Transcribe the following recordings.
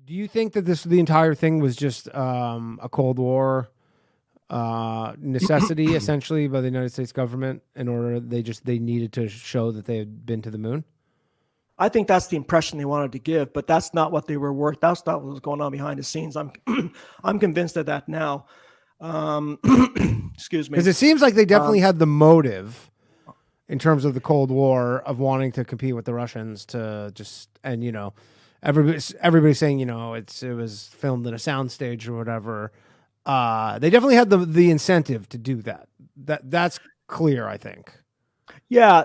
Do you think that the entire thing was just a Cold War necessity, essentially, by the United States government in order they needed to show that they had been to the moon? I think that's the impression they wanted to give, but that's not what they were worth. That's not what was going on behind the scenes. I'm I'm convinced of that now. Um, excuse me. Because it seems like they definitely Um, had the motive in terms of the Cold War of wanting to compete with the Russians to just, and everybody's saying it was filmed in a soundstage or whatever. They definitely had the incentive to do that. That's clear, I think. yeah,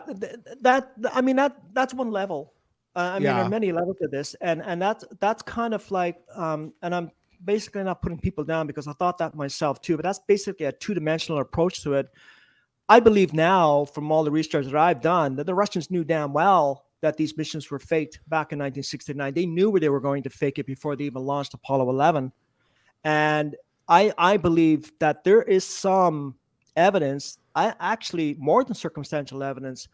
I mean that's one level. I mean, there are Yeah. many levels to this, and that's kind of like, and I'm basically not putting people down because I thought that myself too. But that's basically a two-dimensional approach to it. I believe now, from all the research that I've done, that the Russians knew damn well that these missions were faked back in 1969. They knew where they were going to fake it before they even launched Apollo 11. And I believe that there is some evidence, I actually more than circumstantial evidence,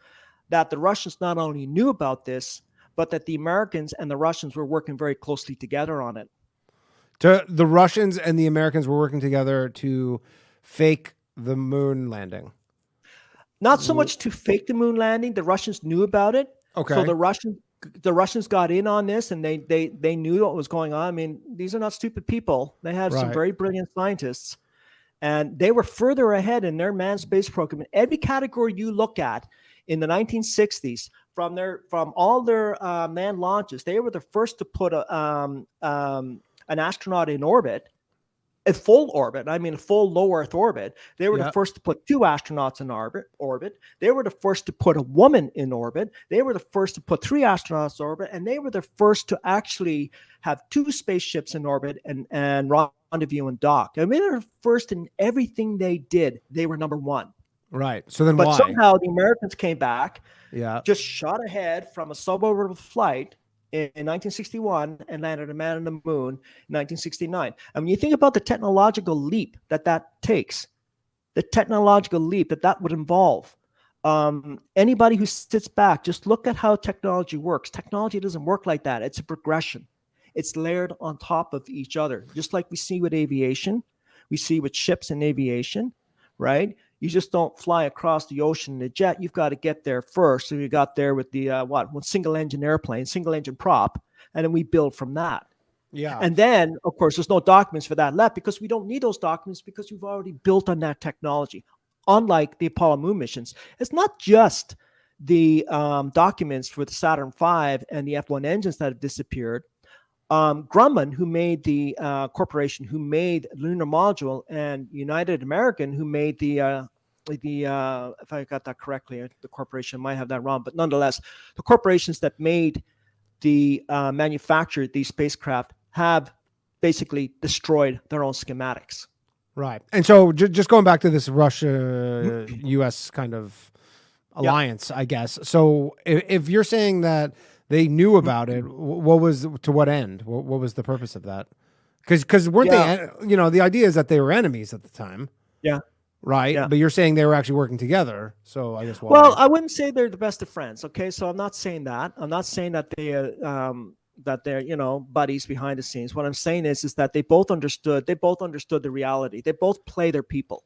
that the Russians not only knew about this, but that the Americans and the Russians were working very closely together on it. The Russians and the Americans were working together to fake the moon landing. Not so much to fake the moon landing. The Russians knew about it. So Okay. the Russians got in on this, and they knew what was going on. I mean, these are not stupid people. They have some Right. very brilliant scientists, and they were further ahead in their manned space program. In every category you look at in the 1960s, from all their manned launches, they were the first to put an astronaut in orbit, a full orbit. I mean, a full low Earth orbit. They were the Yeah. first to put two astronauts in orbit. They were the first to put a woman in orbit. They were the first to put three astronauts in orbit, and they were the first to actually have two spaceships in orbit and rendezvous and dock. I mean, they were first in everything they did. They were number one. Right. So then But why? somehow the Americans came back, Yeah. just shot ahead from a suborbital flight in 1961 and landed a man on the moon in 1969. And when you think about the technological leap that takes, the technological leap that would involve, anybody who sits back, just look at how technology works. Technology doesn't work like that. It's a progression. It's layered on top of each other, just like we see with aviation, we see with ships in aviation, right? You just don't fly across the ocean in a jet. You've got to get there first. So you got there with the one single engine airplane, single engine prop, and then we build from that. Yeah. And then, of course, there's no documents for that left because we don't need those documents because we've already built on that technology. Unlike the Apollo moon missions, it's not just the documents for the Saturn V and the F1 engines that have disappeared. Grumman, who made the corporation, who made Lunar Module, and United American, who made the if I got that correctly, the corporation might have that wrong, but nonetheless, the corporations that made the manufactured these spacecraft have basically destroyed their own schematics. Right. And so just going back to this Russia US kind of alliance, I guess. So if you're saying that they knew about it, what was to what end? What was the purpose of that? Because weren't they? The idea is that they were enemies at the time. Yeah. Right. Yeah. But you're saying they were actually working together. So I guess why? Well, I wouldn't say they're the best of friends. Okay, so I'm not saying that. I'm not saying that they're buddies behind the scenes. What I'm saying is that they both understood the reality. They both play their people.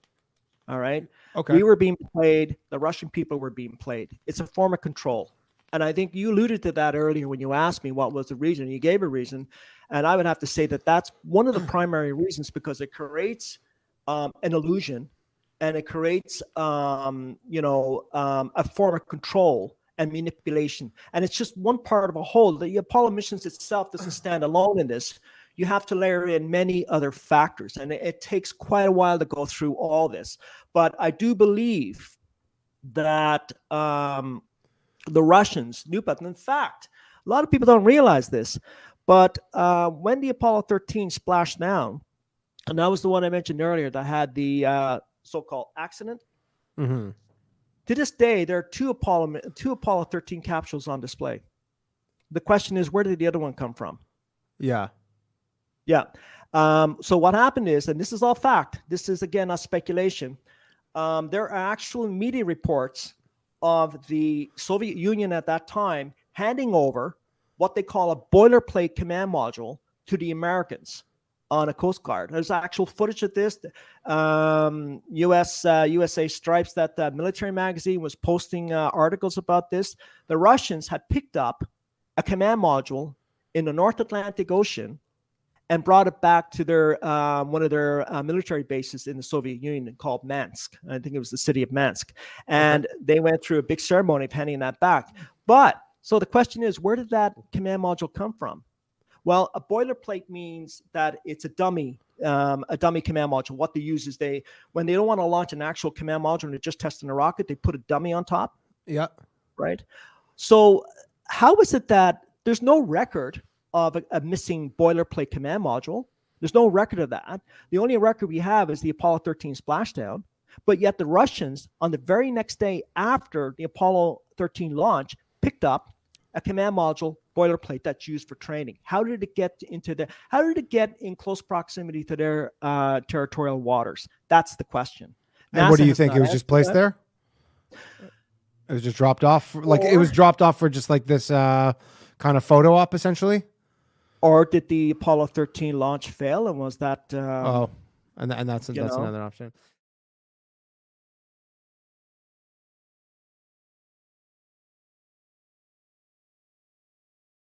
All right. Okay. We were being played. The Russian people were being played. It's a form of control. And I think you alluded to that earlier when you asked me what was the reason. You gave a reason. And I would have to say that that's one of the primary reasons, because it creates an illusion, and it creates a form of control and manipulation. And it's just one part of a whole. The Apollo missions itself doesn't stand alone in this. You have to layer in many other factors. And it takes quite a while to go through all this. But I do believe that the Russians knew about it. In fact, a lot of people don't realize this, but when the Apollo 13 splashed down, and that was the one I mentioned earlier that had the so-called accident. Mm-hmm. To this day, there are two Apollo 13 capsules on display. The question is, where did the other one come from? Yeah. Yeah. So what happened is, and this is all fact, this is again not speculation, there are actual media reports of the Soviet Union at that time handing over what they call a boilerplate command module to the Americans on a Coast Guard. There's actual footage of this. USA Stripes, that military magazine, was posting articles about this. The Russians had picked up a command module in the North Atlantic Ocean and brought it back to their one of their military bases in the Soviet Union called Mansk. I think it was the city of Mansk. And they went through a big ceremony of handing that back. But so the question is, where did that command module come from? Well, a boilerplate means that it's a dummy command module. What they use is when they don't want to launch an actual command module and they're just testing a rocket, they put a dummy on top. Yeah. Right. So how is it that there's no record of a missing boilerplate command module? There's no record of that. The only record we have is the Apollo 13 splashdown. But yet the Russians, on the very next day after the Apollo 13 launch, picked up a command module boilerplate that's used for training. How did it get in close proximity to their territorial waters? That's the question. And what do you think? It was just placed there? It was just dropped off? Like it was dropped off for just like this kind of photo op, essentially? Or did the Apollo 13 launch fail? And was that... and that's another option.